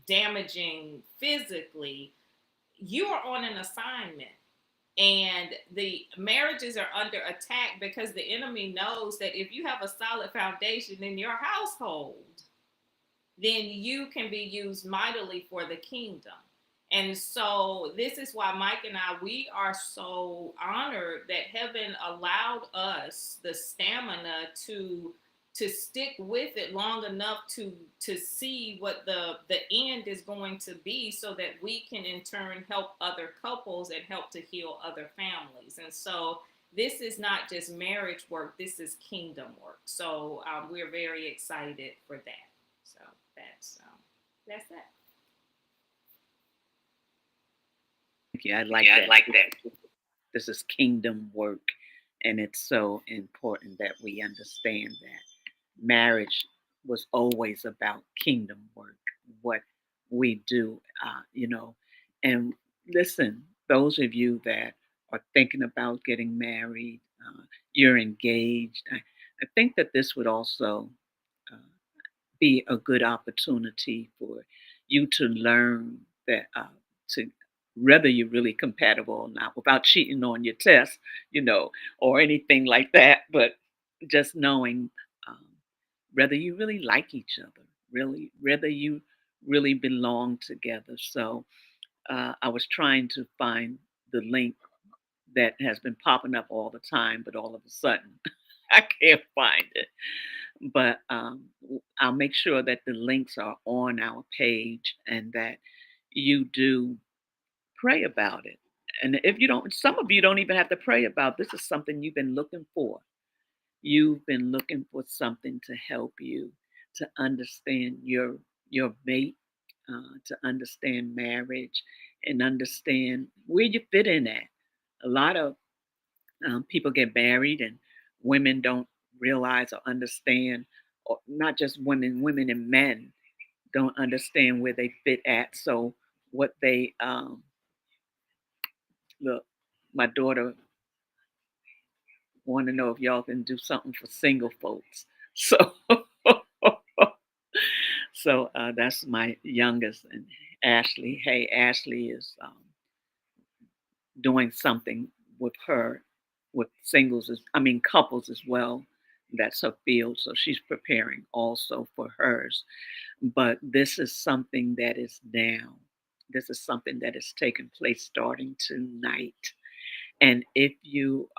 [SPEAKER 5] damaging physically. You are on an assignment, and the marriages are under attack because the enemy knows that if you have a solid foundation in your household, then you can be used mightily for the kingdom. And so this is why Mike and I, we are so honored that heaven allowed us the stamina to stick with it long enough to see what the end is going to be, so that we can in turn help other couples and help to heal other families. And so this is not just marriage work, this is kingdom work. So we're very excited for that. So that's that.
[SPEAKER 1] Thank you. I like that. This is kingdom work, and it's so important that we understand that marriage was always about kingdom work, what we do, And listen, those of you that are thinking about getting married, you're engaged. I think that this would also uh, be a good opportunity for you to learn that to whether you're really compatible or not, without cheating on your test, or anything like that. But just knowing um, whether you really like each other, really, whether you really belong together. So I was trying to find the link that has been popping up all the time, but all of a sudden I can't find it. But I'll make sure that the links are on our page and that you do pray about it. And if you don't, some of you don't even have to pray about this. Is something you've been looking for. You've been looking for something to help you to understand your mate, to understand marriage, and understand where you fit in at. A lot of people get married, and women don't realize or understand, or not just women and men don't understand where they fit at. So what they look, my daughter want to know if y'all can do something for single folks. So that's my youngest, and Ashley. Hey, Ashley is doing something with her, with singles, I mean couples as well. That's her field, so she's preparing also for hers. But this is something that is now. This is something that is taking place starting tonight. And if you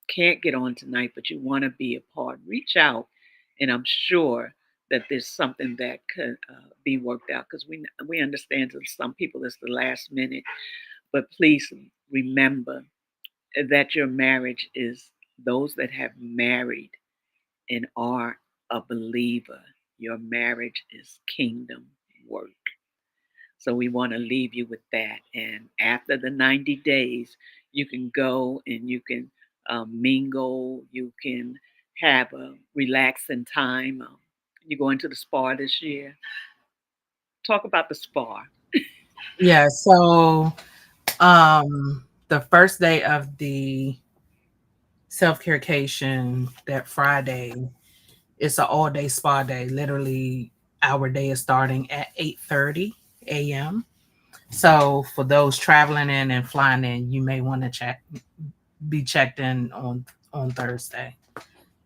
[SPEAKER 1] can't get on tonight, but you want to be a part, reach out, and I'm sure that there's something that could be worked out, because we understand that some people it's the last minute. But please remember that your marriage is those that have married and are a believer, your marriage is kingdom work. So we want to leave you with that. And after the 90 days, you can go and you can mingle, you can have a relaxing time. You're going to the spa this year. Talk about the spa.
[SPEAKER 4] Yeah, so the first day of the self-care cation, that Friday, it's an all-day spa day. Literally, our day is starting at 8:30 a.m. So for those traveling in and flying in, you may want to be checked in on Thursday.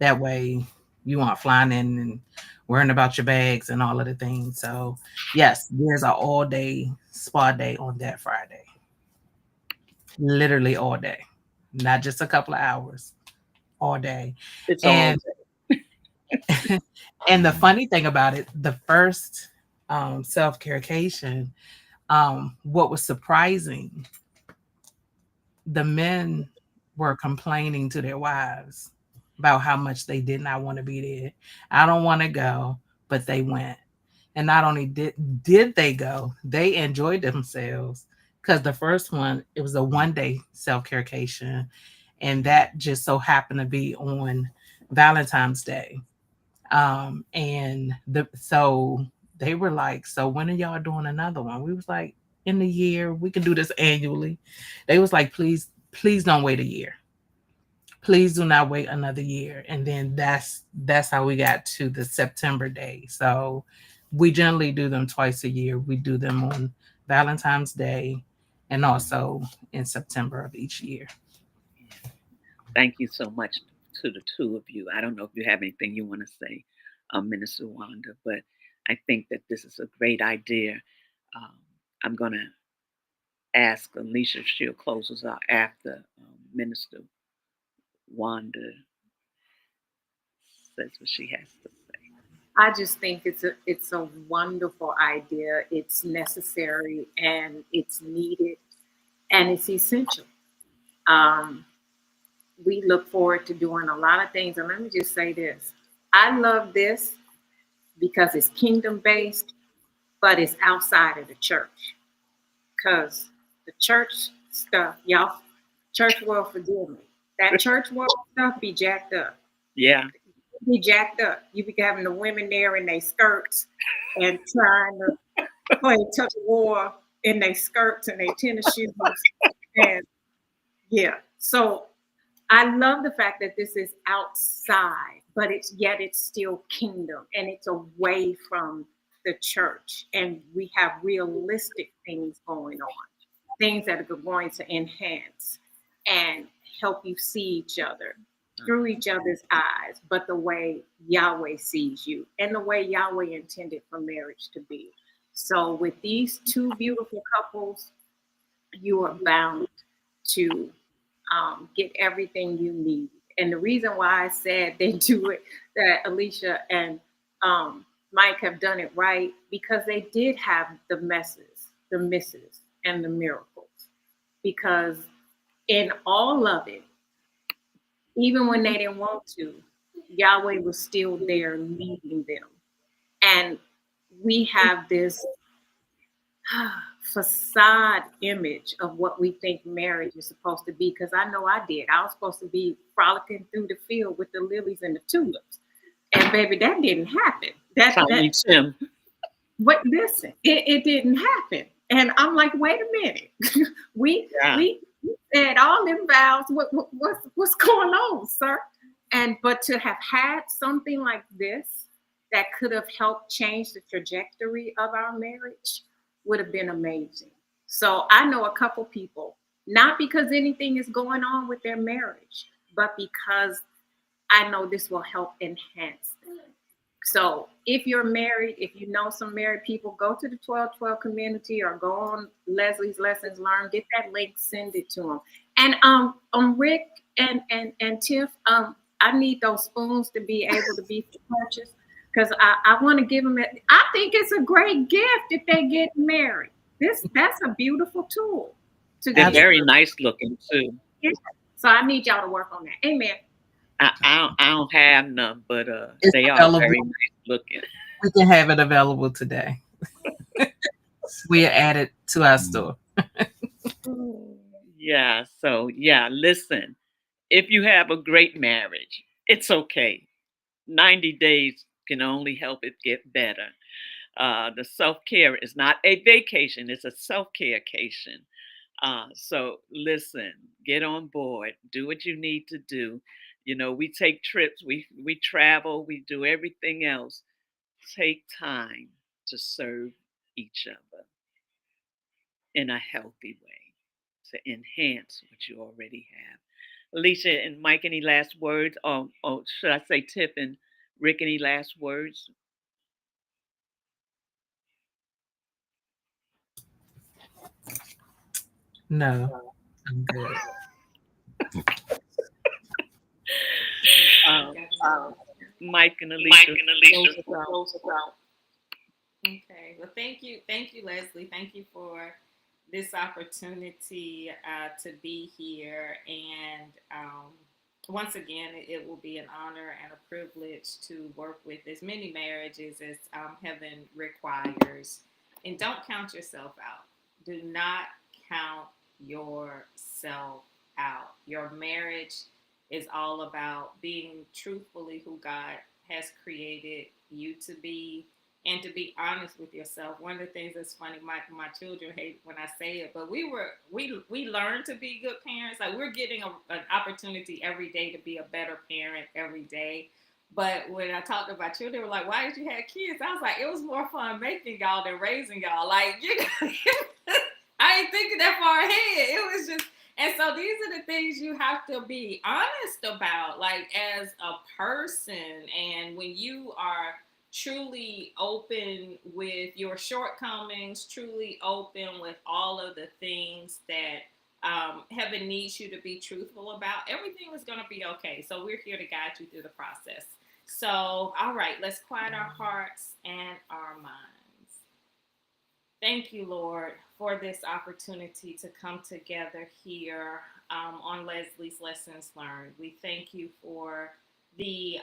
[SPEAKER 4] That way you aren't flying in and worrying about your bags and all of the things. So yes, there's an all day spa day on that Friday. Literally all day. Not just a couple of hours, all day.
[SPEAKER 1] It's all
[SPEAKER 4] And and the funny thing about it, the first self-care cation, what was surprising, the men were complaining to their wives about how much they did not want to be there. I don't want to go, but they went. And not only did they go, they enjoyed themselves because the first one, it was a 1 day self-care cation, and that just so happened to be on Valentine's Day. And so they were like, "So when are y'all doing another one?" We was like, "In the year, we can do this annually." They was like, please don't wait a year. Please do not wait another year." And then that's how we got to the September day. So we generally do them twice a year. We do them on Valentine's Day and also in September of each year.
[SPEAKER 1] Thank you so much to the two of you. I don't know if you have anything you want to say, Minister Wanda, but I think that this is a great idea. Um, I'm going to ask Alicia if she'll close us out after Minister Wanda says what she has to say.
[SPEAKER 2] I just think it's a wonderful idea. It's necessary and it's needed and it's essential. Um, we look forward to doing a lot of things. And let me just say this: I love this because it's kingdom based, but it's outside of the church. Because the church stuff, y'all, church world, forgive me. That church world stuff be jacked up.
[SPEAKER 1] Yeah.
[SPEAKER 2] Be jacked up. You be having the women there in their skirts and trying to play tug of war in their skirts and their tennis shoes. And yeah, so I love the fact that this is outside, but it's still kingdom and it's away from the church. And we have realistic things going on, things that are going to enhance and help you see each other through each other's eyes, but the way Yahweh sees you and the way Yahweh intended for marriage to be. So with these two beautiful couples, you are bound to get everything you need. And the reason why I said they do it, that Alicia and Mike have done it right, because they did have the messes, the misses, and the miracles. Because in all of it, even when they didn't want to, Yahweh was still there leading them. And we have this facade image of what we think marriage is supposed to be. Because I know I did. I was supposed to be frolicking through the field with the lilies and the tulips. And baby, that didn't happen.
[SPEAKER 1] Tiny Tim.
[SPEAKER 2] But listen, it didn't happen. And I'm like, wait a minute. we said all them vows. What's going on, sir? But to have had something like this that could have helped change the trajectory of our marriage would have been amazing. So I know a couple people, not because anything is going on with their marriage, but because I know this will help enhance them. So if you're married, if you know some married people, go to the 1212 community or go on Leslie's Lessons Learned, get that link, send it to them. And Rick and Tiff, I need those spoons to be able to be purchased because I want to give them I think it's a great gift if they get married. That's a beautiful tool.
[SPEAKER 1] They're very nice looking too.
[SPEAKER 2] Yeah. So I need y'all to work on that. Amen.
[SPEAKER 1] I don't have none, but
[SPEAKER 4] It's
[SPEAKER 1] they are
[SPEAKER 4] available.
[SPEAKER 1] very nice looking.
[SPEAKER 4] We can have it available today. We add it to our store.
[SPEAKER 1] Yeah. So yeah, listen. If you have a great marriage, it's okay. 90 days can only help it get better. The self care is not a vacation; it's a self care cation. So listen, get on board, do what you need to do. You know, we take trips, we travel, we do everything else. Take time to serve each other in a healthy way to enhance what you already have. Alicia and Mike, any last words? Or should I say Tiff and Rick, any last words?
[SPEAKER 4] No, I'm good.
[SPEAKER 5] I
[SPEAKER 1] Um,
[SPEAKER 5] got you.
[SPEAKER 1] Mike and Alicia, close us out.
[SPEAKER 5] Okay. Well, thank you, Leslie. Thank you for this opportunity to be here. And once again, it will be an honor and a privilege to work with as many marriages as heaven requires. And don't count yourself out. Do not count yourself out. Your marriage is all about being truthfully who God has created you to be, and to be honest with yourself. One of the things that's funny, my children hate when I say it, but we learn to be good parents. Like we're getting an opportunity every day to be a better parent every day. But when I talked about children, they were like, "Why did you have kids?" I was like, "It was more fun making y'all than raising y'all." Like you know, I ain't thinking that far ahead. It was just, and so these are the things you have to be honest about, like as a person. And when you are truly open with your shortcomings, truly open with all of the things that heaven needs you to be truthful about, everything is going to be okay. So we're here to guide you through the process. So, all right, let's quiet our hearts and our minds. Thank you, Lord, for this opportunity to come together here on Leslie's Lessons Learned. We thank you for the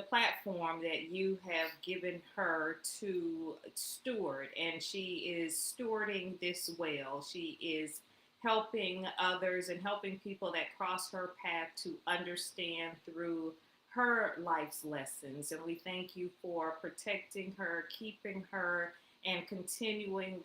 [SPEAKER 5] platform that you have given her to steward, and she is stewarding this well. She is helping others and helping people that cross her path to understand through her life's lessons. And we thank you for protecting her, keeping her, and continuing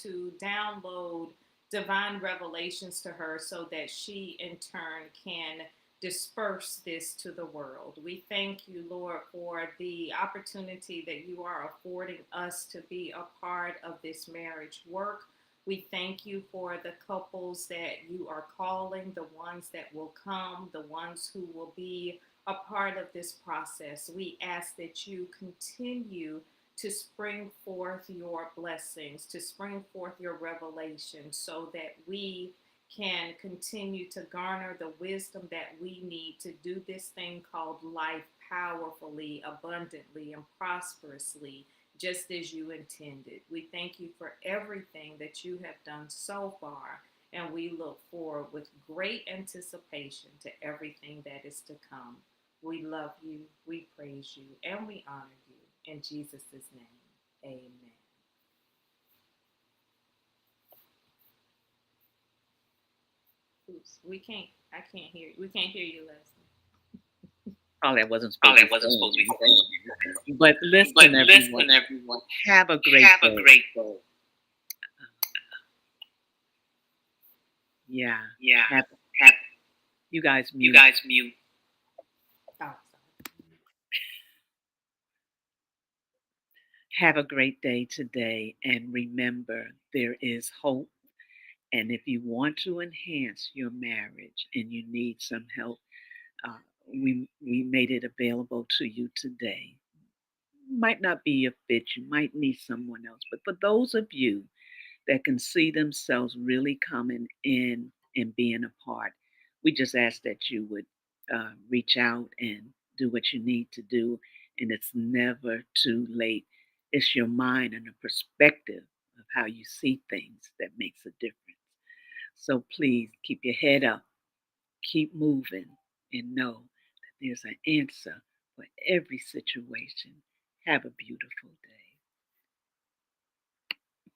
[SPEAKER 5] to download divine revelations to her so that she in turn can disperse this to the world. We thank you, Lord, for the opportunity that you are affording us to be a part of this marriage work. We thank you for the couples that you are calling, the ones that will come, the ones who will be a part of this process. We ask that you continue to spring forth your blessings, to spring forth your revelation, so that we can continue to garner the wisdom that we need to do this thing called life powerfully, abundantly, and prosperously, just as you intended. We thank you for everything that you have done so far, and we look forward with great anticipation to everything that is to come. We love you, we praise you, and we honor you. In Jesus' name, amen. Oops, I can't hear you. We can't hear you, Leslie.
[SPEAKER 1] Oh, that wasn't supposed to be funny. But listen, everyone, have a great day. Yeah. Have, you guys mute.
[SPEAKER 5] Oh, sorry.
[SPEAKER 1] Have a great day today. And remember, there is hope. And if you want to enhance your marriage and you need some help, uh, we made it available to you today. Might not be a fit, you might need someone else. But for those of you that can see themselves really coming in and being a part, we just ask that you would reach out and do what you need to do. And it's never too late. It's your mind and the perspective of how you see things that makes a difference. So please keep your head up, keep moving, and know that there's an answer for every situation. Have a beautiful day.